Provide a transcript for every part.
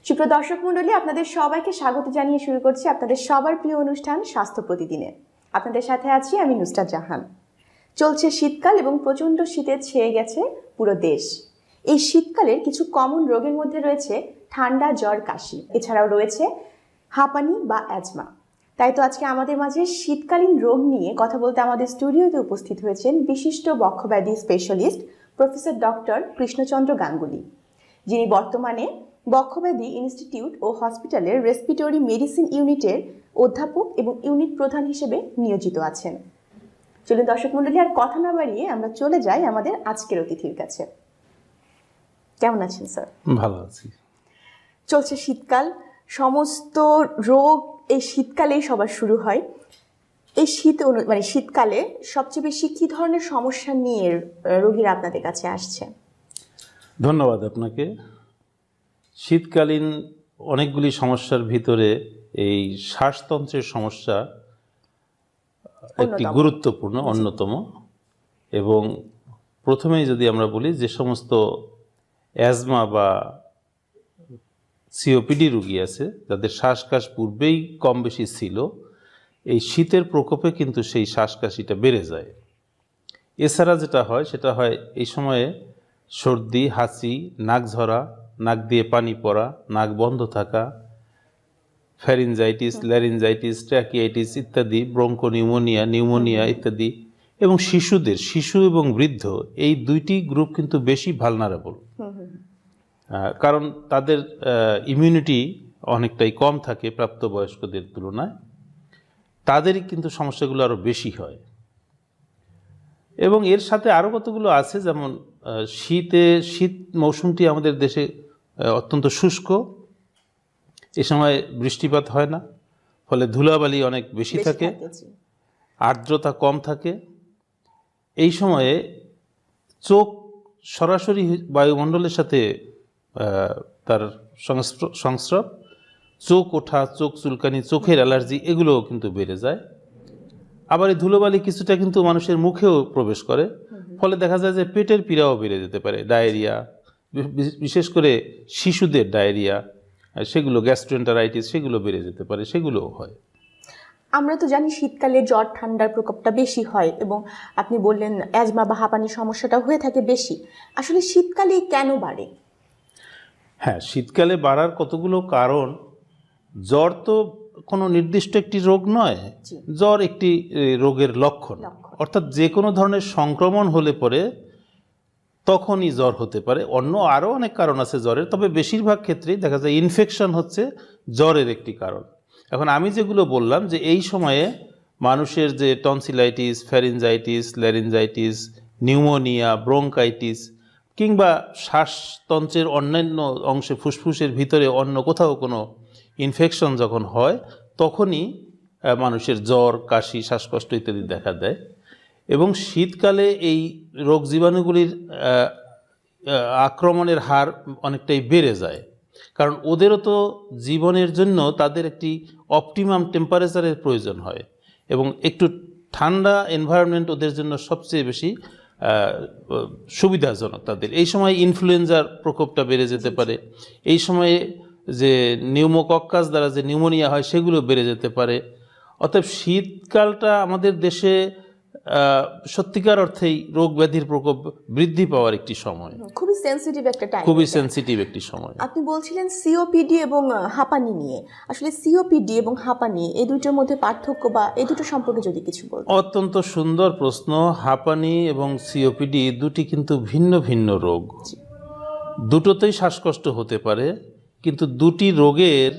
সুপ্রিয় দর্শক মণ্ডলী, আপনাদের সবাইকে স্বাগত জানিয়ে শুরু করছি আপনাদের সবার প্রিয় অনুষ্ঠান স্বাস্থ্য প্রতিদিনে। আপনাদের সাথে আছি আমি নুসরাত জাহান। চলছে শীতকাল এবং প্রচণ্ড শীতে ছেয়ে গেছে পুরো দেশ। এই শীতকালের কিছু কমন রোগের মধ্যে রয়েছে ঠান্ডা, জ্বর, কাশি, এছাড়াও রয়েছে হাঁপানি বা অ্যাজমা। তাই তো আজকে আমাদের মাঝে শীতকালীন রোগ নিয়ে কথা বলতে আমাদের স্টুডিওতে উপস্থিত হয়েছেন বিশিষ্ট বক্ষব্যাধি specialist professor doctor Krishnachandra Ganguly, যিনি বর্তমানে বক্ষব্যাধি ইনস্টিটিউট ও হসপিটালের রেসপিরেটরি মেডিসিন ইউনিটের অধ্যাপক এবং ইউনিট প্রধান হিসেবে নিয়োজিত আছেন। চলুন দর্শক মণ্ডলী, আর কথা না বাড়িয়ে আমরা চলে যাই আমাদের আজকের অতিথির কাছে। কেমন আছেন স্যার? ভালো আছি। চলছে শীতকাল, সমস্ত রোগ এই শীতকালেই সবার শুরু হয়। এই শীতকালে সবচেয়ে বেশি কি ধরনের সমস্যা নিয়ে রোগীরা আপনাদের কাছে আসছে? ধন্যবাদ আপনাকে। শীতকালীন অনেকগুলি সমস্যার ভিতরে এই শ্বাসতন্ত্রের সমস্যা একটি গুরুত্বপূর্ণ, অন্যতম। এবং প্রথমেই যদি আমরা বলি, যে সমস্ত অ্যাজমা বা সিওপিডি রোগী আছে, যাদের শ্বাসকাশ পূর্বেই কম বেশি ছিল, এই শীতের প্রকোপে কিন্তু সেই শ্বাসকাশিটা বেড়ে যায়। এছাড়া যেটা হয় সেটা হয় এই সময়ে সর্দি, হাঁচি, নাক ঝরা, নাক দিয়ে পানি পড়া, নাক বন্ধ থাকা, ফ্যারিনজাইটিস, ল্যারিনজাইটিস, ট্র্যাকিয়াইটিস ইত্যাদি, নিউমোনিয়া ইত্যাদি। এবং শিশু এবং বৃদ্ধ, এই দুইটি গ্রুপ কিন্তু বেশি ভালনারেবল, কারণ তাদের ইমিউনিটি অনেকটাই কম থাকে প্রাপ্তবয়স্কদের তুলনায়। তাদেরই কিন্তু সমস্যাগুলো আরও বেশি হয়। এবং এর সাথে আরও কতগুলো আছে, যেমন শীত মৌসুমটি আমাদের দেশে অত্যন্ত শুষ্ক। এ সময় বৃষ্টিপাত হয় না, ফলে ধুলাবালি অনেক বেশি থাকে, আর্দ্রতা কম থাকে। এই সময়ে চোখ সরাসরি বায়ুমণ্ডলের সাথে তার সংস্রব, চোখ ওঠা, চোখ চুলকানি, চোখের অ্যালার্জি, এগুলোও কিন্তু বেড়ে যায়। আবার এই ধুলোবালি কিছুটা কিন্তু মানুষের মুখেও প্রবেশ করে, ফলে দেখা যায় যে পেটের পীড়াও বেড়ে যেতে পারে, ডায়রিয়া, বিশেষ করে শিশুদের ডায়রিয়া, সেগুলো গ্যাস্ট্রোএন্টারাইটিস, সেগুলো বেড়ে যেতে পারে, সেগুলোও হয়। আমরা তো জানি শীতকালে জ্বর ঠান্ডার প্রকোপটা বেশি হয়, এবং আপনি বললেন অ্যাজমা বা হাঁপানির সমস্যাটা হয়ে থাকে বেশি। আসলে শীতকালে কেন বাড়ে? হ্যাঁ, শীতকালে বাড়ার কতগুলো কারণ। জ্বর তো কোনো নির্দিষ্ট একটি রোগ নয়, জ্বর একটি রোগের লক্ষণ। অর্থাৎ যে কোনো ধরনের সংক্রমণ হলে পরে তখনই জ্বর হতে পারে। অন্য আরও অনেক কারণ আছে জ্বরের, তবে বেশিরভাগ ক্ষেত্রেই দেখা যায় ইনফেকশন হচ্ছে জ্বরের একটি কারণ। এখন আমি যেগুলো বললাম, যে এই সময়ে মানুষের যে tonsillitis, pharyngitis, laryngitis, pneumonia, bronchitis, কিংবা শ্বাসতন্ত্রের অন্যান্য অংশে, ফুসফুসের ভিতরে অন্য কোথাও কোনো ইনফেকশন যখন হয়, তখনই মানুষের জ্বর, কাশি, শ্বাসকষ্ট ইত্যাদি দেখা দেয়। এবং শীতকালে এই রোগ জীবাণুগুলির আক্রমণের হার অনেকটাই বেড়ে যায়, কারণ ওদেরও তো জীবনের জন্য তাদের একটি অপটিমাম টেম্পারেচারের প্রয়োজন হয়, এবং একটু ঠান্ডা এনভায়রনমেন্ট ওদের জন্য সবচেয়ে বেশি সুবিধাজনক তাদের। এই সময় ইনফ্লুয়েঞ্জার প্রকোপটা বেড়ে যেতে পারে, এই সময়ে যে নিউমোকক্কাস দ্বারা যে নিউমোনিয়া হয় সেগুলো বেড়ে যেতে পারে। অতএব শীতকালটা আমাদের দেশে সত্যিকার অর্থেই রোগ ব্যাধির প্রকোপ বৃদ্ধি পাওয়ার একটি সময়, খুবই সেন্সিটিভ একটা টাইম, খুবই সেন্সিটিভ একটি সময়। আপনি বলছিলেন সিওপিডি এবং হাঁপানি নিয়ে। আসলে সিওপিডি এবং হাঁপানি, এই দুটোর মধ্যে পার্থক্য বা এই দুটো সম্পর্কে যদি কিছু বলতেন। অত্যন্ত সুন্দর প্রশ্ন। হাঁপানি এবং সিওপিডি দুটি কিন্তু ভিন্ন ভিন্ন রোগ। দুটোতেই শ্বাসকষ্ট হতে পারে, কিন্তু দুটি রোগের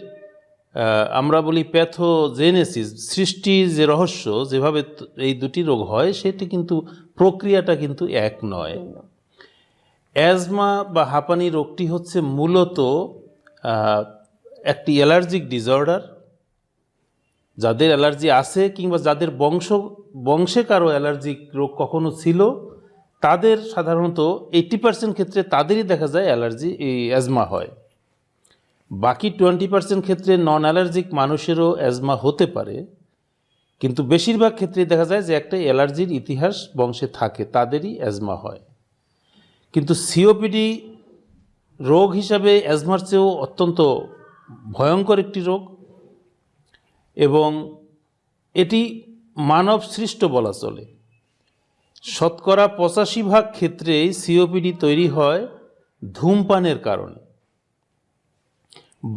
আমরা বলি প্যাথোজেনেসিস, সৃষ্টির যে রহস্য, যেভাবে এই দুটি রোগ হয়, সেটি কিন্তু প্রক্রিয়াটা কিন্তু এক নয়। অ্যাজমা বা হাঁপানি রোগটি হচ্ছে মূলত একটি অ্যালার্জিক ডিসঅর্ডার। যাদের অ্যালার্জি আছে, কিংবা যাদের বংশে কারো অ্যালার্জিক রোগ কখনো ছিল, তাদের সাধারণত 80% ক্ষেত্রে তাদেরই দেখা যায় অ্যাজমা হয়। বাকি 20% ক্ষেত্রে নন অ্যালার্জিক মানুষেরও অ্যাজমা হতে পারে, কিন্তু বেশিরভাগ ক্ষেত্রে দেখা যায় যে একটা অ্যালার্জির ইতিহাস বংশে থাকে, তাদেরই অ্যাজমা হয়। কিন্তু সিওপিডি রোগ হিসাবে অ্যাজমার চেয়েও অত্যন্ত ভয়ঙ্কর একটি রোগ এবং এটি মানব সৃষ্ট বলা চলে। 85% ক্ষেত্রেই সিওপিডি তৈরি হয় ধূমপানের কারণে।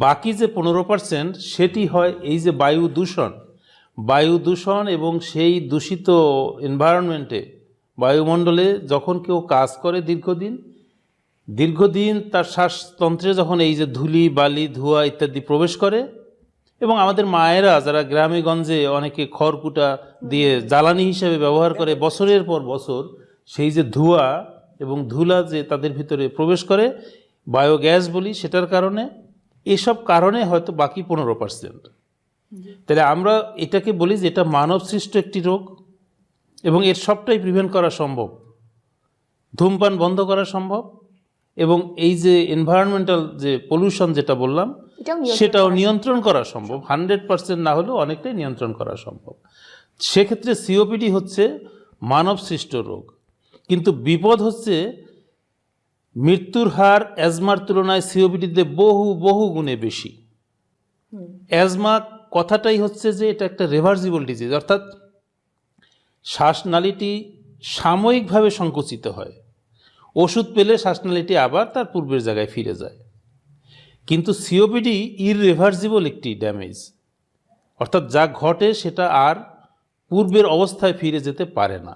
বাকি যে 15% সেটি হয় এই যে বায়ু দূষণ এবং সেই দূষিত এনভায়রনমেন্টে, বায়ুমণ্ডলে যখন কেউ কাজ করে দীর্ঘদিন তার শ্বাসতন্ত্রে যখন এই যে ধুলি বালি ধোঁয়া ইত্যাদি প্রবেশ করে, এবং আমাদের মায়েরা যারা গ্রামে গঞ্জে অনেকে খড়কুটা দিয়ে জ্বালানি হিসেবে ব্যবহার করে বছরের পর বছর, সেই যে ধোঁয়া এবং ধুলা যে তাদের ভিতরে প্রবেশ করে, বায়োগ্যাস বলি, সেটার কারণে, এসব কারণে হয়তো বাকি 15%। তাহলে আমরা এটাকে বলি যে এটা মানব সৃষ্ট একটি রোগ এবং এর সবটাই প্রিভেন্ট করা সম্ভব, ধূমপান বন্ধ করা সম্ভব, এবং এই যে এনভায়রনমেন্টাল যে পলিউশন যেটা বললাম সেটাও নিয়ন্ত্রণ করা সম্ভব। 100% না হলেও অনেকটাই নিয়ন্ত্রণ করা সম্ভব। সেক্ষেত্রে সিওপিডি হচ্ছে মানব সৃষ্ট রোগ, কিন্তু বিপদ হচ্ছে মৃত্যুর হার অ্যাজমার তুলনায় সিওপিডিতে বহু গুণে বেশি। অ্যাজমা কথাটাই হচ্ছে যে এটা একটা রিভার্সিবল ডিজিজ, অর্থাৎ শ্বাসনালীটি সাময়িকভাবে সংকুচিত হয়, ওষুধ পেলে শ্বাসনালীটি আবার তার পূর্বের জায়গায় ফিরে যায়। কিন্তু সিওপিডি ইররিভার্সিবল একটি ড্যামেজ, অর্থাৎ যা ঘটে সেটা আর পূর্বের অবস্থায় ফিরে যেতে পারে না,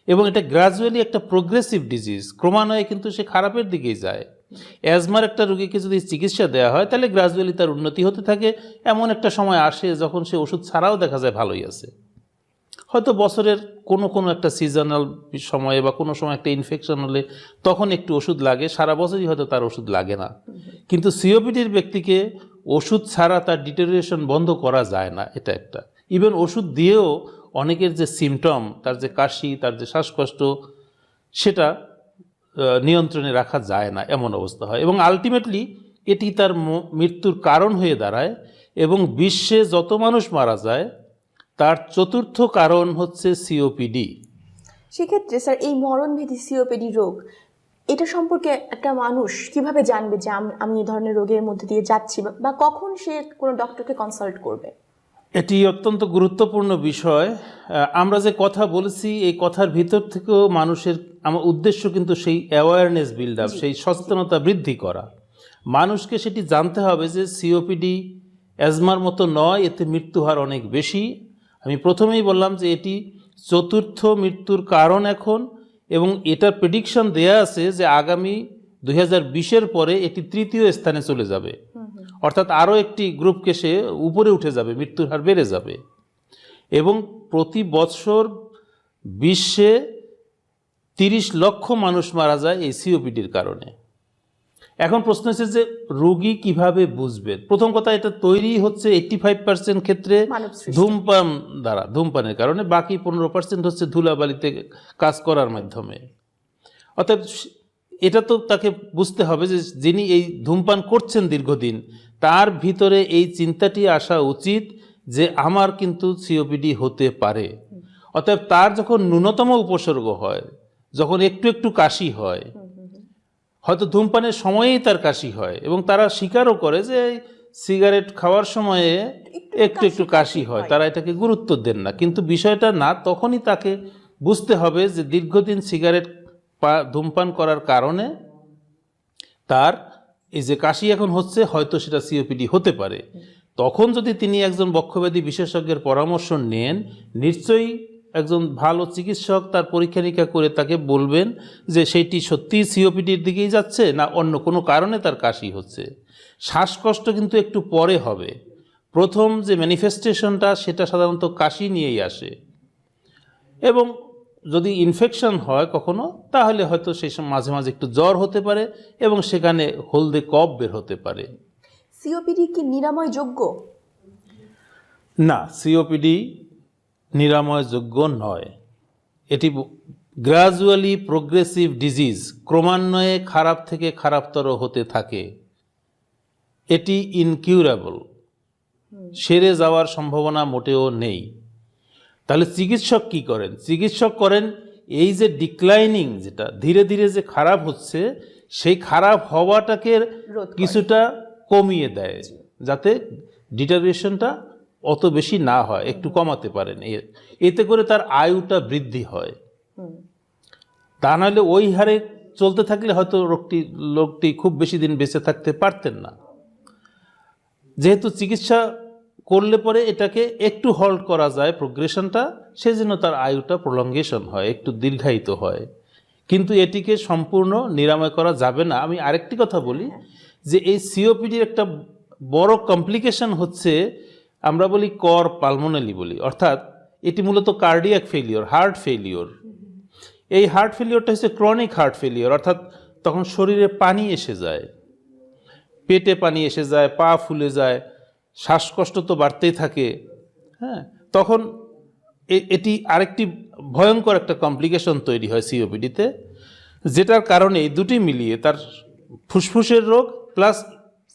এবং এটা গ্র্যাজুয়ালি একটা প্রোগ্রেসিভ ডিজিজ, ক্রমান্বয়ে কিন্তু সে খারাপের দিকেই যায়। অ্যাজমার একটা রোগীকে যদি চিকিৎসা দেওয়া হয় তাহলে গ্র্যাজুয়ালি তার উন্নতি হতে থাকে, এমন একটা সময় আসে যখন সে ওষুধ ছাড়াও দেখা যায় ভালোই আছে। হয়তো বছরের কোনো একটা সিজনাল সময়ে বা কোনো সময় একটা ইনফেকশন হলে তখন একটু ওষুধ লাগে, সারা বছরই হয়তো তার ওষুধ লাগে না। কিন্তু সিওপিডির ব্যক্তিকে ওষুধ ছাড়া তার ডিটেরিয়েশন বন্ধ করা যায় না, এটা একটা। ইভেন ওষুধ দিয়েও অনেকের যে সিমটম, তার যে কাশি, তার যে শ্বাসকষ্ট, সেটা নিয়ন্ত্রণে রাখা যায় না, এমন অবস্থা হয়, এবং আলটিমেটলি এটি তার মৃত্যুর কারণ হয়ে দাঁড়ায়। এবং বিশ্বে যত মানুষ মারা যায় তার 4র্থ কারণ হচ্ছে সিওপিডি। সেক্ষেত্রে স্যার, এই মরণভেদী সিওপিডি রোগ, এটা সম্পর্কে একটা মানুষ কিভাবে জানবে যে আমি এই ধরনের রোগের মধ্যে দিয়ে যাচ্ছি, বা কখন সে কোনো ডক্টরকে কনসাল্ট করবে? এটি অত্যন্ত গুরুত্বপূর্ণ বিষয়। আমরা যে কথা বলেছি এই কথার ভিতর থেকেও মানুষের, আমার উদ্দেশ্য কিন্তু সেই অ্যাওয়ারনেস বিল্ড আপ, সেই সচেতনতা বৃদ্ধি করা। মানুষকে সেটি জানতে হবে যে সিওপিডি অ্যাজমার মতো নয়, এতে মৃত্যু হার অনেক বেশি। আমি প্রথমেই বললাম যে এটি 4র্থ মৃত্যুর কারণ এখন, এবং এটার প্রেডিকশন দেয়া আছে যে আগামী 2020-এর পরে এটি 3য় স্থানে চলে যাবে, অর্থাৎ আরও একটি গ্রুপকে সে উপরে উঠে যাবে, মৃত্যুর হার বেড়ে যাবে। এবং প্রতি বছর বিশ্বে 30 লক্ষ মানুষ মারা যায় এই সিওপিডির কারণে। এখন প্রশ্ন হচ্ছে যে রোগী কিভাবে বুঝবে? প্রথম কথা, এটা তৈরি হচ্ছে 85% ক্ষেত্রে ধূমপান দ্বারা, ধূমপানের কারণে, বাকি 15% হচ্ছে ধুলাবালিতে কাজ করার মাধ্যমে। অর্থাৎ এটা তো তাকে বুঝতে হবে যে যিনি এই ধূমপান করছেন দীর্ঘদিন, তার ভিতরে এই চিন্তাটি আসা উচিত যে আমার কিন্তু সিওপিডি হতে পারে। অতএব তার যখন ন্যূনতম উপসর্গ হয়, যখন একটু কাশি হয়, হয়তো ধূমপানের সময়েই তার কাশি হয়, এবং তারা স্বীকারও করে যে সিগারেট খাওয়ার সময়ে একটু কাশি হয়, তারা এটাকে গুরুত্ব দেন না। কিন্তু বিষয়টা না, তখনই তাকে বুঝতে হবে যে দীর্ঘদিন সিগারেট ধূমপান করার কারণে তার এই যে কাশি এখন হচ্ছে, হয়তো সেটা সিওপিডি হতে পারে। তখন যদি তিনি একজন বক্ষব্যাধি বিশেষজ্ঞের পরামর্শ নেন, নিশ্চয়ই একজন ভালো চিকিৎসক তার পরীক্ষা নিরীক্ষা করে তাকে বলবেন যে সেইটি সত্যিই সিওপিডির দিকেই যাচ্ছে না অন্য কোনো কারণে তার কাশি হচ্ছে। শ্বাসকষ্ট কিন্তু একটু পরে হবে, প্রথম যে ম্যানিফেস্টেশনটা সেটা সাধারণত কাশি নিয়েই আসে, এবং যদি ইনফেকশন হয় কখনো, তাহলে হয়তো সেই সময় মাঝে মাঝে একটু জ্বর হতে পারে এবং সেখানে হলদে কফ বের হতে পারে। সিওপিডি কি নিরাময়যোগ্য? না, সিওপিডি নিরাময়যোগ্য নয়। এটি গ্র্যাজুয়ালি প্রোগ্রেসিভ ডিজিজ, ক্রমান্বয়ে খারাপ থেকে খারাপতর হতে থাকে। এটি ইনকিউরেবল, সেরে যাওয়ার সম্ভাবনা মোটেও নেই। তাহলে চিকিৎসক কি করেন? চিকিৎসক করেন এই যে ডিক্লাইনিং, যেটা ধীরে ধীরে যে খারাপ হচ্ছে, সেই খারাপ হওয়াটাকে কিছুটা কমিয়ে দেয়, যাতে ডিটারিয়েশনটা অত বেশি না হয়, একটু কমাতে পারেন। এতে করে তার আয়ুটা বৃদ্ধি হয়। তা নাহলে ওই হারে চলতে থাকলে হয়তো লোকটি খুব বেশি দিন বেঁচে থাকতে পারতেন না। যেহেতু চিকিৎসা করলে পরে এটাকে একটু হল্ট করা যায় প্রোগ্রেশনটা, সেজন্য তার আয়ুটা প্রলঙ্গেশন হয়, একটু দীর্ঘায়িত হয়। কিন্তু এটিকে সম্পূর্ণ নিরাময় করা যাবে না। আমি আরেকটি কথা বলি যে এই সিওপিডির একটা বড় কমপ্লিকেশন হচ্ছে, আমরা বলি কর পালমোনালি বলি, অর্থাৎ এটি মূলত কার্ডিয়াক ফেলিওর, হার্ট ফেলিওর। এই হার্ট ফেলিওরটা হচ্ছে ক্রনিক হার্ট ফেলিওর, অর্থাৎ তখন শরীরে পানি এসে যায়, পেটে পানি এসে যায়, পা ফুলে যায়, শ্বাসকষ্ট তো বাড়তেই থাকে। হ্যাঁ, তখন এটি আরেকটি ভয়ঙ্কর একটা কমপ্লিকেশন তৈরি হয় সিওপিডিতে, যেটার কারণে এই দুটি মিলিয়ে তার ফুসফুসের রোগ প্লাস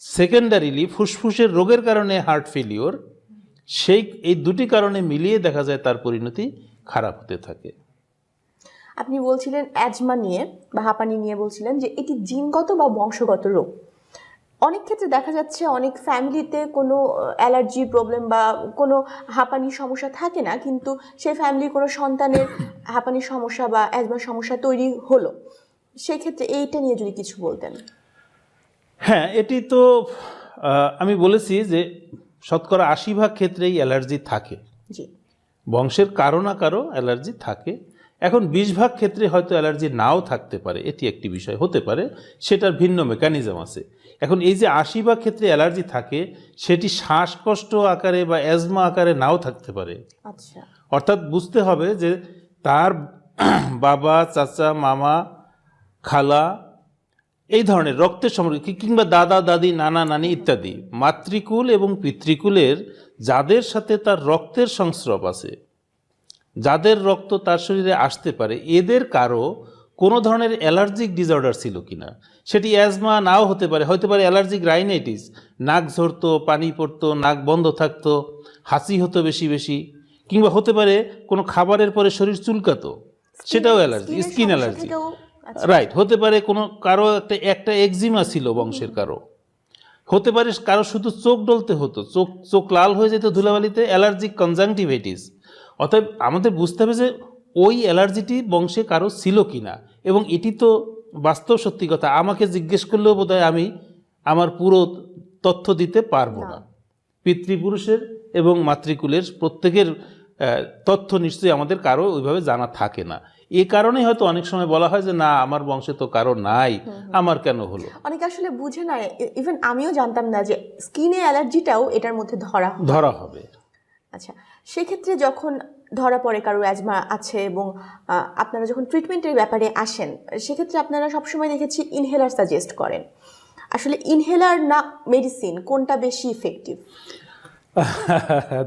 সেকেন্ডারিলি ফুসফুসের রোগের কারণে হার্ট ফেলিওর, এই দুটি কারণে মিলিয়ে দেখা যায় তার পরিণতি খারাপ হতে থাকে। আপনি বলছিলেন অ্যাজমা নিয়ে বা হাঁপানি নিয়ে, বলছিলেন যে এটি জিনগত বা বংশগত রোগ। অনেক ক্ষেত্রে দেখা যাচ্ছে অনেক ফ্যামিলিতে কোনো অ্যালার্জির প্রবলেম বা কোনো হাঁপানির সমস্যা থাকে না, কিন্তু সেই ফ্যামিলির কোনো সন্তানের হাঁপানির সমস্যা বা অ্যাজমার সমস্যা তৈরি হলো, সেক্ষেত্রে এইটা নিয়ে যদি কিছু বলতেন। হ্যাঁ, এটি তো আমি বলেছি যে শতকরা 80% ক্ষেত্রেই অ্যালার্জি থাকে। জি, বংশের কারো না কারো অ্যালার্জি থাকে। এখন 20% ক্ষেত্রে হয়তো অ্যালার্জি নাও থাকতে পারে, এটি একটি বিষয় হতে পারে, সেটার ভিন্ন মেকানিজম আছে। এখন এই যে 80% ক্ষেত্রে অ্যালার্জি থাকে, সেটি শ্বাসকষ্ট আকারে বা অ্যাজমা আকারে নাও থাকতে পারে। আচ্ছা, অর্থাৎ বুঝতে হবে যে তার বাবা, চাচা, মামা, খালা, এই ধরনের রক্তের সম্পর্কে, কিংবা দাদা, দাদি, নানা, নানি ইত্যাদি মাতৃকুল এবং পিতৃকুলের যাদের সাথে তার রক্তের সংস্রব আছে, যাদের রক্ত তার শরীরে আসতে পারে, এদের কারো কোনো ধরনের অ্যালার্জিক ডিসঅর্ডার ছিল কিনা। সেটি অ্যাজমা নাও হতে পারে, হতে পারে অ্যালার্জিক রাইনাইটিস, নাক ঝরতো, পানি পড়তো, নাক বন্ধ থাকতো, হাসি হতো বেশি বেশি, কিংবা হতে পারে কোনো খাবারের পরে শরীর চুলকাতো, সেটাও অ্যালার্জি, স্কিন অ্যালার্জি। রাইট, হতে পারে কোনো কারো একটা এক্সিমা ছিল বংশের কারো, হতে পারে কারো শুধু চোখ ডলতে হতো, চোখ লাল হয়ে যেত ধুলাবালিতে, অ্যালার্জিক কনজাংটিভাইটিস। অতএব আমাদের বুঝতে হবে যে ওই অ্যালার্জিটি বংশে কারো ছিল কিনা। এবং এটি তো বাস্তব সত্যি কথা, আমাকে জিজ্ঞেস করলেও বোধহয় আমি আমার পুরো তথ্য দিতে পারবো না। পিতৃপুরুষের এবং মাতৃকুলের প্রত্যেকের তথ্য নিশ্চয়ই আমাদের কারো ওইভাবে জানা থাকে না। এই কারণে হয়তো অনেক সময় বলা হয় যে না, আমার বংশে তো কারো নাই, আমার কেন হলো। অনেকে আসলে বুঝে না, ইভেন আমিও জানতাম না যে স্কিনে অ্যালার্জিটাও এটার মধ্যে ধরা হবে। আচ্ছা, সেক্ষেত্রে যখন ধরা পড়ে কারো অ্যাজমা আছে এবং আপনারা যখন ট্রিটমেন্টের ব্যাপারে আসেন, সেক্ষেত্রে আপনারা সবসময় দেখেছি ইনহেলার সাজেস্ট করেন। আসলে ইনহেলার না মেডিসিন, কোনটা বেশি ইফেক্টিভ?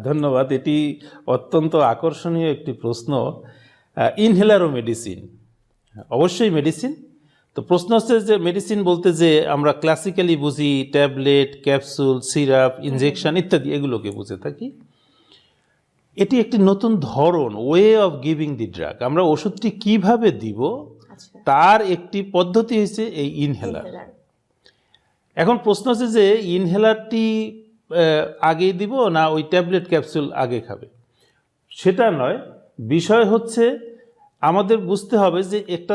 ধন্যবাদ, এটি অত্যন্ত আকর্ষণীয় একটি প্রশ্ন। ইনহেলার ও মেডিসিন, অবশ্যই মেডিসিন। তো প্রশ্ন হচ্ছে যে মেডিসিন বলতে যে আমরা ক্লাসিক্যালি বুঝি ট্যাবলেট, ক্যাপসুল, সিরাপ, ইনজেকশন ইত্যাদি, এগুলোকে বুঝে থাকি। এটি একটি নতুন ধরন, way of giving the drug. আমরা ওষুধটি কিভাবে দিব তার একটি পদ্ধতি হচ্ছে এই ইনহেলার। এখন প্রশ্ন হচ্ছে যে ইনহেলারটি আগে দিব না ওই ট্যাবলেট ক্যাপসুল আগে খাবে, সেটা নয়। বিষয় হচ্ছে আমাদের বুঝতে হবে যে একটা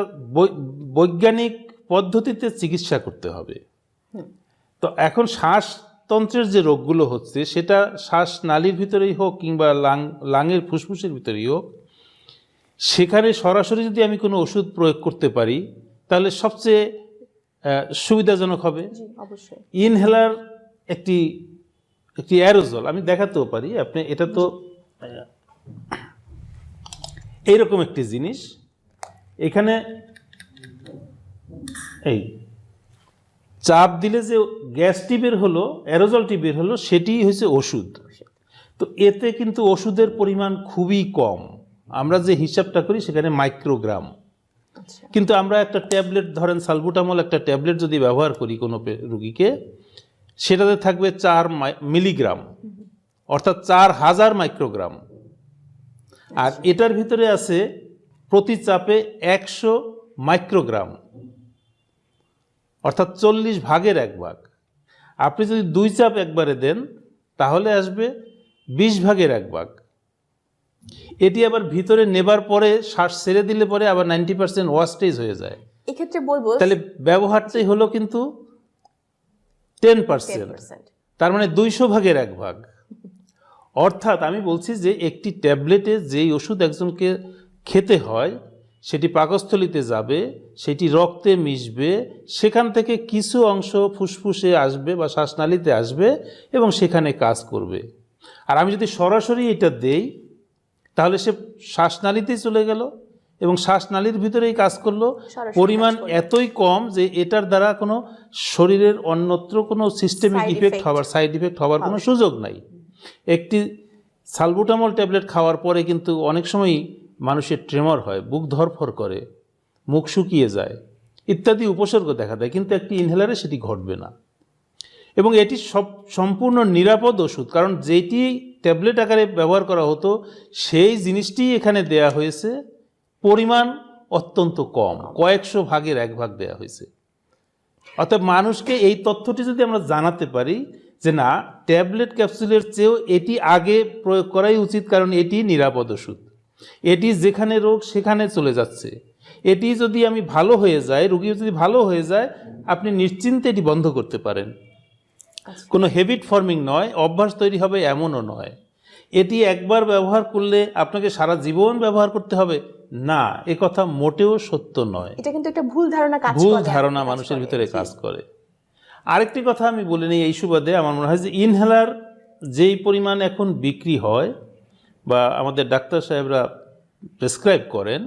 বৈজ্ঞানিক পদ্ধতিতে চিকিৎসা করতে হবে। তো এখন শ্বাসতন্ত্রের যে রোগগুলো হচ্ছে, সেটা শ্বাসনালীর ভিতরেই হোক কিংবা লাঙের ফুসফুসের ভিতরেই হোক, সেখানে সরাসরি যদি আমি কোনো ওষুধ প্রয়োগ করতে পারি তাহলে সবচেয়ে সুবিধাজনক হবে। ইনহেলার একটি অ্যারোজল, আমি দেখাতেও পারি আপনি। এটা তো এইরকম একটি জিনিস, এখানে এই চাপ দিলে যে গ্যাসটি বের হলো, অ্যারোজলটি বের হলো, সেটি হচ্ছে ওষুধ। তো এতে কিন্তু ওষুধের পরিমাণ খুবই কম। আমরা যে হিসাবটা করি সেখানে মাইক্রোগ্রাম, কিন্তু আমরা একটা ট্যাবলেট, ধরেন সালবুটামল একটা ট্যাবলেট যদি ব্যবহার করি কোনো রোগীকে, সেটাতে থাকবে 4 মিলিগ্রাম, অর্থাৎ 4000 মাইক্রোগ্রাম। আর এটার ভিতরে আছে প্রতি চাপে 100 মাইক্রোগ্রাম, অর্থাৎ 40 ভাগের 1 ভাগ। আপনি যদি 2 চাপ একবারে দেন তাহলে আসবে 20/1 এটি আবার ভিতরে নেবার পরে শ্বাস ছেড়ে দিলে পরে আবার 90% ওয়াস্টেজ হয়ে যায়। এক্ষেত্রে বলবো তাহলে ব্যবহারটাই হলো কিন্তু 10%, তার মানে 200/1। অর্থাৎ আমি বলছি যে একটি ট্যাবলেটে যেই ওষুধ একজনকে খেতে হয় সেটি পাকস্থলিতে যাবে, সেটি রক্তে মিশবে, সেখান থেকে কিছু অংশ ফুসফুসে আসবে বা শ্বাসনালীতে আসবে এবং সেখানে কাজ করবে। আর আমি যদি সরাসরি এটা দেই তাহলে সে শ্বাসনালীতেই চলে গেল এবং শ্বাসনালীর ভিতরেই কাজ করলো, পরিমাণ এতই কম যে এটার দ্বারা কোনো শরীরের অন্যত্র কোনো সিস্টেমিক ইফেক্ট হওয়ার, সাইড ইফেক্ট হওয়ার কোনো সুযোগ নাই। একটি সালবুটামল ট্যাবলেট খাওয়ার পরে কিন্তু অনেক সময়ই মানুষের ট্রেমর হয়, বুক ধরফর করে, মুখ শুকিয়ে যায় ইত্যাদি উপসর্গ দেখা দেয়, কিন্তু একটি ইনহেলারে সেটি ঘটবে না। এবং এটি সম্পূর্ণ নিরাপদ ওষুধ, কারণ যেটি ট্যাবলেট আকারে ব্যবহার করা হতো সেই জিনিসটি এখানে দেয়া হয়েছে, পরিমাণ অত্যন্ত কম, কয়েকশো ভাগের 1 দেয়া হয়েছে। অর্থাৎ মানুষকে এই তথ্যটি যদি আমরা জানাতে পারি যে না, ট্যাবলেট ক্যাপসুলের চেয়েও এটি আগে প্রয়োগ করাই উচিত, কারণ এটি নিরাপদ ওষুধ, এটি যেখানে রোগ সেখানে চলে যাচ্ছে। এটি যদি আমি ভালো হয়ে যায়, রোগী যদি ভালো হয়ে যায়, আপনি নিশ্চিন্তে এটি বন্ধ করতে পারেন। কোনো হ্যাবিট ফর্মিং নয়, অভ্যাস তৈরি হবে এমনও নয়। এটি একবার ব্যবহার করলে আপনাকে সারা জীবন ব্যবহার করতে হবে না, এ কথা মোটেও সত্য নয়। এটা কিন্তু একটা ভুল ধারণা কাজ করে, ভুল ধারণা মানুষের ভিতরে কাজ করে। আরেকটি কথা আমি বলে নিই এই সুবাদে, আমার মনে হয় যে ইনহেলার যেই পরিমাণ এখন বিক্রি হয় বা আমাদের ডাক্তার সাহেবরা প্রেসক্রাইব করেন,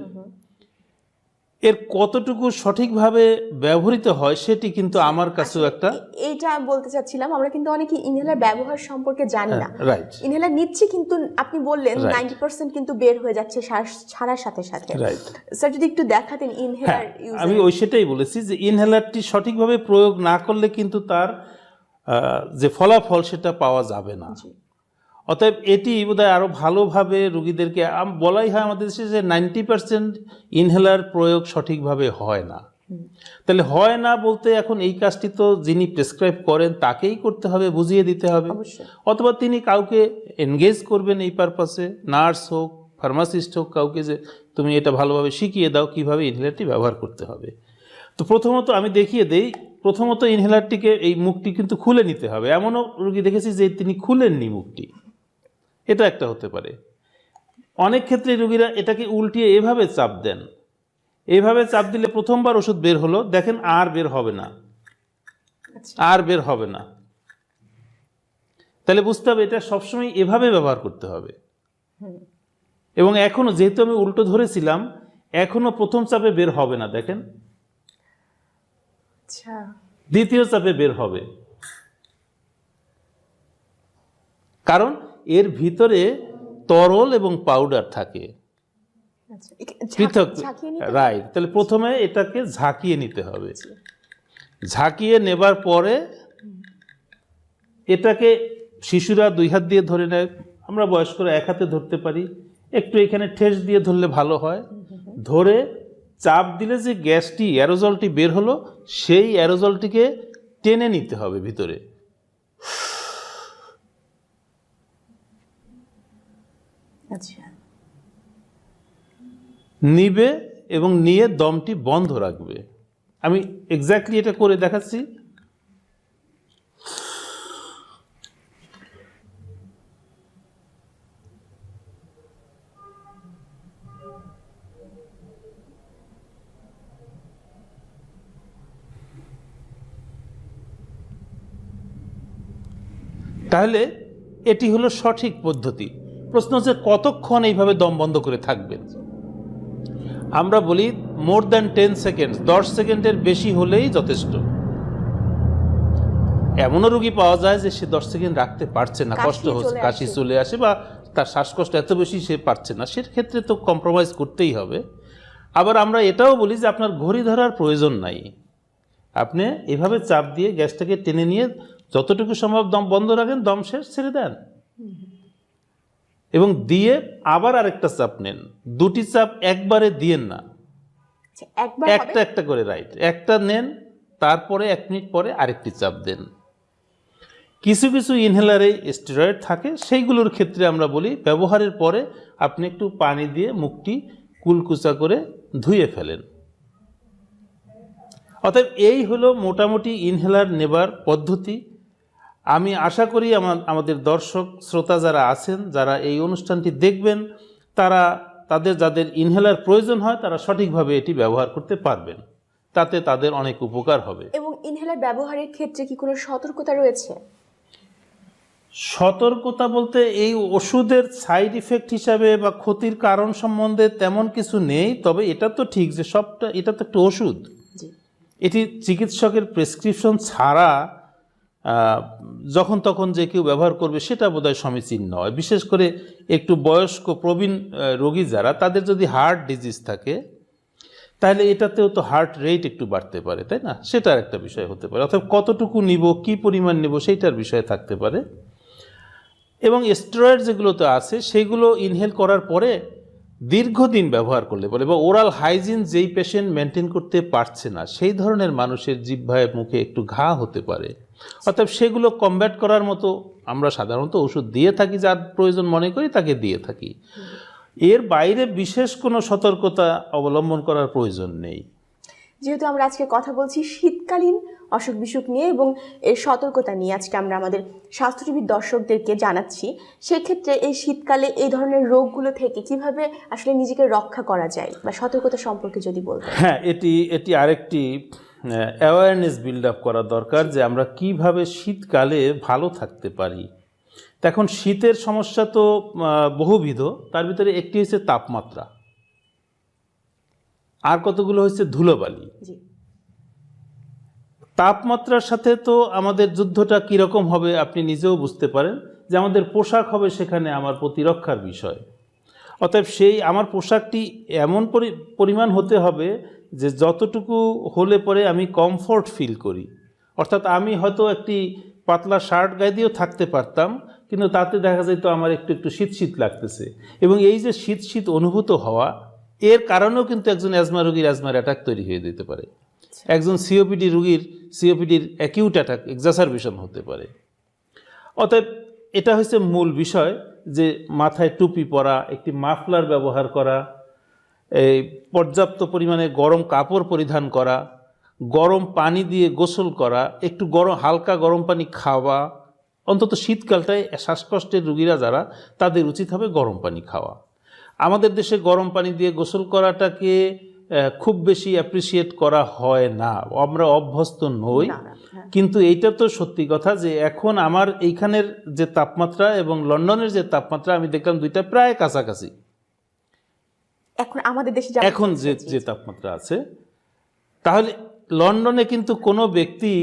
এর কতটুকু সঠিকভাবে ব্যবহৃত হয় সেটি কিন্তু আমার কাছেও একটা, এইটা বলতে চাচ্ছিলাম, আমরা কিন্তু অনেকে ইনহেলার ব্যবহার সম্পর্কে জানি না। রাইট, ইনহেলার নিচ্ছি কিন্তু আপনি বললেন 90% কিন্তু বের হয়ে যাচ্ছে শ্বাস ছাড়ার সাথে সাথে। রাইট স্যার যদি একটু দেখাতেন ইনহেলার ইউজ। আমি সেটাই বলেছি যে ইনহেলারটি সঠিকভাবে প্রয়োগ না করলে কিন্তু তার যে ফলাফল সেটা পাওয়া যাবে না। অতএব এটি বোধহয় আরও ভালোভাবে রোগীদেরকে বলাই হয় আমাদের দেশে যে 90% ইনহেলার প্রয়োগ সঠিকভাবে হয় না। তাহলে হয় না বলতে এখন এই কাজটি তো যিনি প্রেসক্রাইব করেন তাকেই করতে হবে, বুঝিয়ে দিতে হবে, অথবা তিনি কাউকে এনগেজ করবেন এই পারপাসে, নার্স হোক, ফার্মাসিস্ট হোক, কাউকে যে তুমি এটা ভালোভাবে শিখিয়ে দাও কীভাবে ইনহেলারটি ব্যবহার করতে হবে। তো প্রথমত আমি দেখিয়ে দেই, প্রথমত ইনহেলারটিকে এই মুখটি কিন্তু খুলে নিতে হবে। এমনও রোগী দেখেছি যে তিনি খুলেননি মুখটি, এটা একটা হতে পারে। অনেক ক্ষেত্রে রোগীরা এটাকে উল্টিয়ে এভাবে চাপ দেন, এইভাবে চাপ দিলে প্রথমবার ওষুধ বের হলো, দেখেন আর বের হবে না, আর বের হবে না। তাহলে বুঝতে হবে এটা সবসময় এভাবে ব্যবহার করতে হবে। এবং এখনো যেহেতু আমি উল্টো ধরেছিলাম, এখনো প্রথম চাপে বের হবে না, দেখেন দ্বিতীয় চাপে বের হবে, কারণ এর ভিতরে তরল এবং পাউডার থাকে পৃথক। রাইট, তাহলে প্রথমে এটাকে ঝাঁকিয়ে নিতে হবে, ঝাঁকিয়ে নেবার পরে এটাকে শিশুরা 2 হাত দিয়ে ধরে নেয়, আমরা বয়স্করা 1 হাতে ধরতে পারি, একটু এখানে ঠেস দিয়ে ধরলে ভালো হয়। ধরে চাপ দিলে যে গ্যাসটি, অ্যারোজলটি বের হলো, সেই অ্যারোজলটিকে টেনে নিতে হবে ভিতরে। নিবে এবং নিয়ে দমটি বন্ধ রাখবে। আমি এক্স্যাক্টলি এটা করে দেখাচ্ছি। তাহলে এটি হলো সঠিক পদ্ধতি। প্রশ্ন হচ্ছে কতক্ষণ এইভাবে দম বন্ধ করে থাকবেন। আমরা বলি মোর দ্যান 10 সেকেন্ড, 10 সেকেন্ডের বেশি হলেই যথেষ্ট। এমনও রোগী পাওয়া যায় যে সে 10 সেকেন্ড রাখতে পারছে না, কষ্ট হচ্ছে, কাশি চলে আসে বা তার শ্বাসকষ্ট এত বেশি সে পারছে না, সেক্ষেত্রে তো কম্প্রোমাইজ করতেই হবে। আবার আমরা এটাও বলি যে আপনার ঘড়ি ধরার প্রয়োজন নাই, আপনি এভাবে চাপ দিয়ে গ্যাসটাকে টেনে নিয়ে যতটুকু সম্ভব দম বন্ধ রাখেন, দম শেষ ছেড়ে দেন এবং দিয়ে আবার আরেকটা চাপ নেন। 2টি চাপ একবারে দিয়েন না, একটা একটা করে। রাইট, একটা নেন, তারপরে 1 মিনিট পরে আরেকটি চাপ দেন। কিছু কিছু ইনহেলারে স্টেরয়েড থাকে, সেইগুলোর ক্ষেত্রে আমরা বলি ব্যবহারের পরে আপনি একটু পানি দিয়ে মুখটি কুলকুচা করে ধুয়ে ফেলেন। অতএব এই হলো মোটামুটি ইনহেলার নেবার পদ্ধতি। আমি আশা করি আমাদের দর্শক শ্রোতা যারা আছেন, যারা এই অনুষ্ঠানটি দেখবেন, তারা যাদের ইনহেলার প্রয়োজন হয় তারা সঠিকভাবে এটি ব্যবহার করতে পারবেন, তাতে তাদের অনেক উপকার হবে। এবং ইনহেলার ব্যবহারের ক্ষেত্রে কি কোনো সতর্কতা রয়েছে? সতর্কতা বলতে এই ওষুধের সাইড ইফেক্ট হিসাবে বা ক্ষতির কারণ সম্বন্ধে তেমন কিছু নেই। তবে এটা তো ঠিক যে এটা তো একটা ওষুধ, এটি চিকিৎসকের প্রেসক্রিপশন ছাড়া যখন তখন যে কেউ ব্যবহার করবে সেটা বোধহয় সমীচীন নয়। বিশেষ করে একটু বয়স্ক প্রবীণ রোগী যারা, তাদের যদি হার্ট ডিজিজ থাকে তাহলে এটাতেও তো হার্ট রেট একটু বাড়তে পারে, তাই না? সেটার একটা বিষয় হতে পারে। অর্থাৎ কতটুকু নিব, কি পরিমাণ নেব, সেইটার বিষয় থাকতে পারে। এবং স্টেরয়েড যেগুলো তো আছে সেগুলো ইনহেল করার পরে দীর্ঘদিন ব্যবহার করলে বলে বা ওরাল হাইজিন যেই পেশেন্ট মেনটেন করতে পারছে না সেই ধরনের মানুষের জিহ্বায় মুখে একটু ঘা হতে পারে। অর্থাৎ সেগুলো কমব্যাট করার মতো আমরা সাধারণত ওষুধ দিয়ে থাকি, যার প্রয়োজন মনে করি তাকে দিয়ে থাকি। এর বাইরে বিশেষ কোনো সতর্কতা অবলম্বন করার প্রয়োজন নেই। যেহেতু আমরা আজকে কথা বলছি শীতকালীন অসুখ বিসুখ নিয়ে এবং এর সতর্কতা নিয়ে, আজকে আমরা আমাদের স্বাস্থ্যজীবীর দর্শকদেরকে জানাচ্ছি, সেক্ষেত্রে এই শীতকালে এই ধরনের রোগগুলো থেকে কিভাবে আসলে নিজেকে রক্ষা করা যায় বা সতর্কতা সম্পর্কে যদি বলতেন। হ্যাঁ, এটি আরেকটি অ্যাওয়ারনেস বিল্ড আপ করা দরকার যে আমরা কিভাবে শীতকালে ভালো থাকতে পারি। এখন শীতের সমস্যা তো বহুবিধ, তার ভিতরে একটি হচ্ছে তাপমাত্রা, আর কতগুলো হচ্ছে ধুলোবালি। তাপমাত্রার সাথে তো আমাদের যুদ্ধটা কীরকম হবে আপনি নিজেও বুঝতে পারেন, যে আমাদের পোশাক হবে সেখানে আমার প্রতিরক্ষার বিষয়। অতএব আমার পোশাকটি এমন পরিমাণ হতে হবে যে যতটুকু হলে পরে আমি কমফোর্ট ফিল করি। অর্থাৎ আমি হয়তো একটি পাতলা শার্ট গায়ে দিয়েও থাকতে পারতাম, কিন্তু তাতে দেখা যায় তো আমার একটু একটু শীত শীত লাগতেছে। এবং এই যে শীত শীত অনুভূত হওয়া, এর কারণেও কিন্তু একজন অ্যাজমা রোগীর অ্যাজমার অ্যাটাক তৈরি হয়ে যেতে পারে। একজন সিওপিডি রোগীর সিওপিডির অ্যাকিউট অ্যাটাক, এক্সাসারবেশন হতে পারে। অতএব এটা হচ্ছে মূল বিষয়, যে মাথায় টুপি পরা, একটি মাফলার ব্যবহার করা, এই পর্যাপ্ত পরিমাণে গরম কাপড় পরিধান করা, গরম পানি দিয়ে গোসল করা, একটু হালকা গরম পানি খাওয়া। অন্তত শীতকালটায় শ্বাসকষ্টের রোগীরা যারা, তাদের উচিত হবে গরম পানি খাওয়া। আমাদের দেশে গরম পানি দিয়ে গোসল করাটাকে খুব বেশি অ্যাপ্রিসিয়েট করা হয় না, আমরা অভ্যস্ত নই। কিন্তু এইটা তো সত্যি কথা যে এখন আমার এইখানের যে তাপমাত্রা এবং লন্ডনের যে তাপমাত্রা, আমি দেখলাম দুইটা প্রায় কাছাকাছি। এখন আমাদের দেশে এখন যে তাপমাত্রা আছে, তাহলে লন্ডনে কিন্তু কোনো ব্যক্তি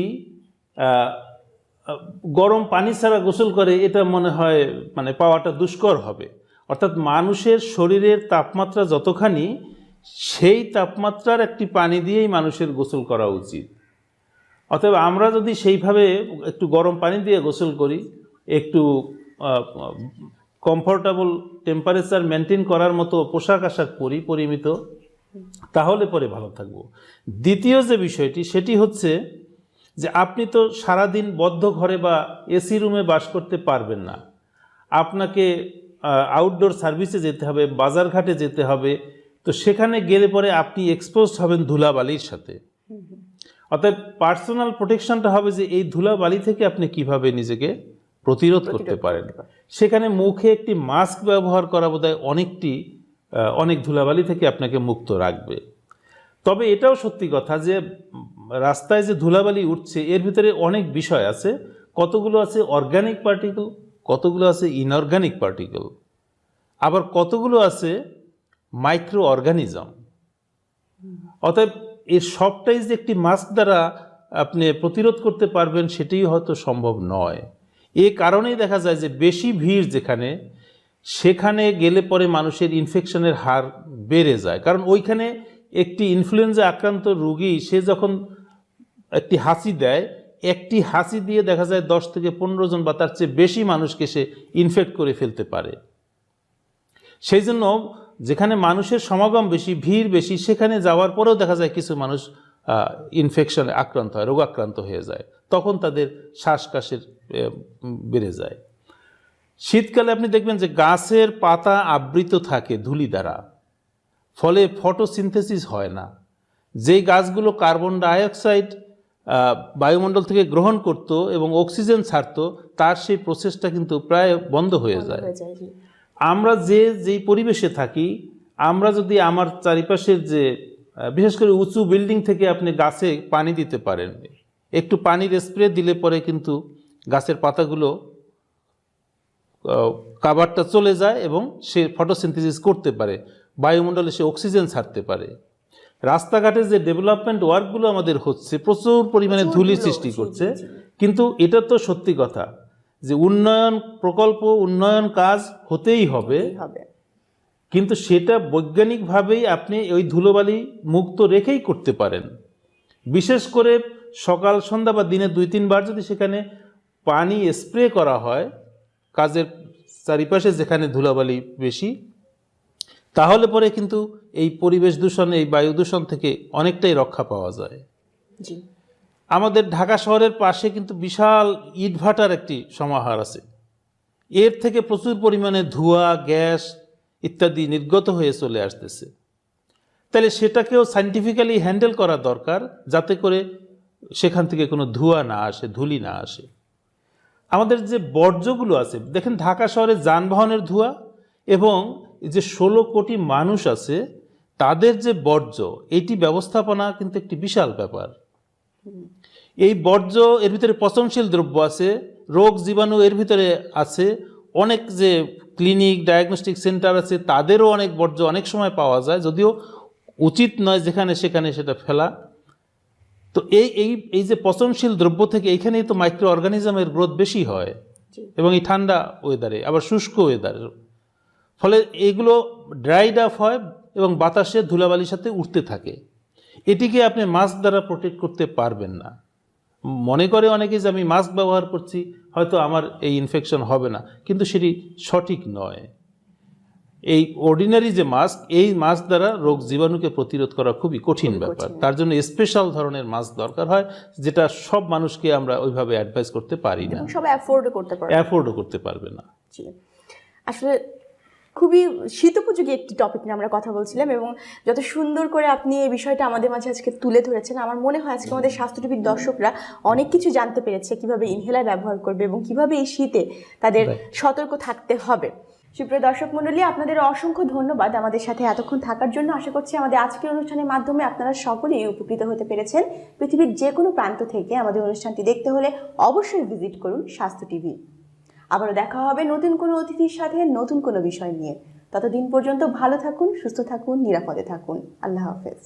গরম পানি ছাড়া গোসল করে, এটা মনে হয় মানে পাওয়াটা দুষ্কর হবে। অর্থাৎ মানুষের শরীরের তাপমাত্রা যতখানি, সেই তাপমাত্রার একটি পানি দিয়েই মানুষের গোসল করা উচিত। অতএব আমরা যদি সেইভাবে একটু গরম পানি দিয়ে গোসল করি, একটু কমফোর্টেবল টেম্পারেচার মেনটেন করার মতো পোশাক আশাক পরি পরিমিত, তাহলে পরে ভালো থাকব। দ্বিতীয় যে বিষয়টি, সেটি হচ্ছে যে আপনি তো সারাদিন বদ্ধ ঘরে বা এসি রুমে বাস করতে পারবেন না। আপনাকে আউটডোর সার্ভিসে যেতে হবে, বাজারঘাটে যেতে হবে। তো সেখানে গেলে পরে আপনি এক্সপোজড হবেন ধুলাবালির সাথে। অর্থাৎ পার্সোনাল প্রোটেকশনটা হবে যে এই ধুলাবালি থেকে আপনি কিভাবে নিজেকে প্রতিরোধ করতে পারেন। সেখানে মুখে একটি মাস্ক ব্যবহার করা বোধহয় অনেক ধুলাবালি থেকে আপনাকে মুক্ত রাখবে। তবে এটাও সত্যি কথা যে রাস্তায় যে ধুলাবালি উঠছে, এর ভিতরে অনেক বিষয় আছে। কতগুলো আছে অর্গানিক পার্টিকেল, কতগুলো আছে ইনঅর্গানিক পার্টিকেল, আবার কতগুলো আছে মাইক্রো অর্গানিজম। অতএব এর সবটাই যে একটি মাস্ক দ্বারা আপনি প্রতিরোধ করতে পারবেন সেটাই হয়তো সম্ভব নয়। এ কারণেই দেখা যায় যে বেশি ভিড় যেখানে, সেখানে গেলে পরে মানুষের ইনফেকশনের হার বেড়ে যায়। কারণ ওইখানে একটি ইনফ্লুয়েঞ্জা আক্রান্ত রোগী, সে যখন একটি হাসি দেয়, একটি হাসি দিয়ে দেখা যায় 10 থেকে 15 জন বা তার চেয়ে বেশি মানুষকে সে ইনফেক্ট করে ফেলতে পারে। সেই জন্য যেখানে মানুষের সমাগম বেশি, ভিড় বেশি, সেখানে যাওয়ার পরেও দেখা যায় কিছু মানুষ ইনফেকশনে আক্রান্ত হয়, রোগাক্রান্ত হয়ে যায়। তখন তাদের শ্বাসকাশের বেড়ে যায়। শীতকালে আপনি দেখবেন যে গাছের পাতা আবৃত থাকে ধুলি দ্বারা, ফলে ফটোসিনথেসিস হয় না। যেই গাছগুলো কার্বন ডাইঅক্সাইড বায়ুমণ্ডল থেকে গ্রহণ করত এবং অক্সিজেন ছাড়ত, তার সেই প্রসেসটা কিন্তু প্রায় বন্ধ হয়ে যায়। আমরা যেই পরিবেশে থাকি, আমরা যদি আমার চারিপাশের যে বিশেষ করে উঁচু বিল্ডিং থেকে আপনি গাছে পানি দিতে পারেন, একটু পানির স্প্রে দিলে পরে কিন্তু গাছের পাতাগুলো কাভারটা চলে যায় এবং সে ফটোসিনথেসিস করতে পারে, বায়ুমণ্ডলে সে অক্সিজেন ছাড়তে পারে। রাস্তাঘাটে যে ডেভেলপমেন্ট ওয়ার্কগুলো আমাদের হচ্ছে, প্রচুর পরিমাণে ধুলি সৃষ্টি করছে, কিন্তু এটা তো সত্যি কথা যে উন্নয়ন প্রকল্প, উন্নয়ন কাজ হতেই হবে, কিন্তু সেটা বৈজ্ঞানিকভাবেই আপনি ওই ধুলোবালি মুক্ত রেখেই করতে পারেন। বিশেষ করে সকাল সন্ধ্যা বা দিনে 2-3 বার যদি সেখানে পানি স্প্রে করা হয় কাজের চারিপাশে যেখানে ধুলাবালি বেশি, তাহলে পরে কিন্তু এই পরিবেশ দূষণ, এই বায়ু দূষণ থেকে অনেকটাই রক্ষা পাওয়া যায়। আমাদের ঢাকা শহরের পাশে কিন্তু বিশাল ইটভাটার একটি সমাহার আছে, এর থেকে প্রচুর পরিমাণে ধোঁয়া, গ্যাস ইত্যাদি নির্গত হয়ে চলে আসতেছে। তাহলে সেটাকেও সায়েন্টিফিক্যালি হ্যান্ডেল করা দরকার, যাতে করে সেখান থেকে কোনো ধোঁয়া না আসে, ধুলি না আসে। আমাদের যে বর্জ্যগুলো আছে, দেখেন ঢাকা শহরে যানবাহনের ধোঁয়া এবং যে 16 কোটি মানুষ আছে তাদের যে বর্জ্য, এটি ব্যবস্থাপনা কিন্তু একটি বিশাল ব্যাপার। এই বর্জ্য, এর ভিতরে পচনশীল দ্রব্য আছে, রোগ জীবাণু এর ভিতরে আছে, অনেক যে ক্লিনিক, ডায়াগনস্টিক সেন্টার আছে তাদেরও অনেক বর্জ্য অনেক সময় পাওয়া যায়, যদিও উচিত নয় যেখানে সেখানে সেটা ফেলা। তো এই যে পচনশীল দ্রব্য থেকে এইখানেই তো মাইক্রো অর্গানিজমের গ্রোথ বেশি হয়, এবং এই ঠান্ডা ওয়েদারে, আবার শুষ্ক ওয়েদারে, ফলে এগুলো ড্রাইড আপ হয় এবং বাতাসে ধুলাবালির সাথে উঠতে থাকে। এটিকে আপনি মাস্ক দ্বারা প্রোটেক্ট করতে পারবেন না। মনে করে অনেকে যে আমি মাস্ক ব্যবহার করছি, হয়তো আমার এই ইনফেকশন হবে না, কিন্তু সেটি সঠিক নয়। এই অর্ডিনারি যে মাস্ক, এই মাস্ক দ্বারা রোগ জীবাণুকে প্রতিরোধ করা খুবই কঠিন ব্যাপার। তার জন্য স্পেশাল ধরনের মাস্ক দরকার হয়, যেটা সব মানুষকে আমরা ওইভাবে অ্যাডভাইস করতে পারি না, সব অ্যাফোর্ডও করতে পারবে না। আসলে খুবই শীতোপযোগী একটি টপিক নিয়ে আমরা কথা বলছিলাম, এবং যত সুন্দর করে আপনি এই বিষয়টা আমাদের মাঝে আজকে তুলে ধরেছেন, আমার মনে হয় আজকে আমাদের স্বাস্থ্য টিভির দর্শকরা অনেক কিছু জানতে পেরেছে, কিভাবে ইনহেলার ব্যবহার করবে এবং কিভাবে এই শীতে তাদের সতর্ক থাকতে হবে। সুপ্রিয় দর্শক মণ্ডলী, আপনাদের অসংখ্য ধন্যবাদ আমাদের সাথে এতক্ষণ থাকার জন্য। আশা করছি আমাদের আজকের অনুষ্ঠানের মাধ্যমে আপনারা সকলেই উপকৃত হতে পেরেছেন। পৃথিবীর যে কোনো প্রান্ত থেকে আমাদের অনুষ্ঠানটি দেখতে হলে অবশ্যই ভিজিট করুন স্বাস্থ্য টিভি। আবারও দেখা হবে নতুন কোনো অতিথির সাথে, নতুন কোনো বিষয় নিয়ে। ততদিন পর্যন্ত ভালো থাকুন, সুস্থ থাকুন, নিরাপদে থাকুন। আল্লাহ হাফেজ।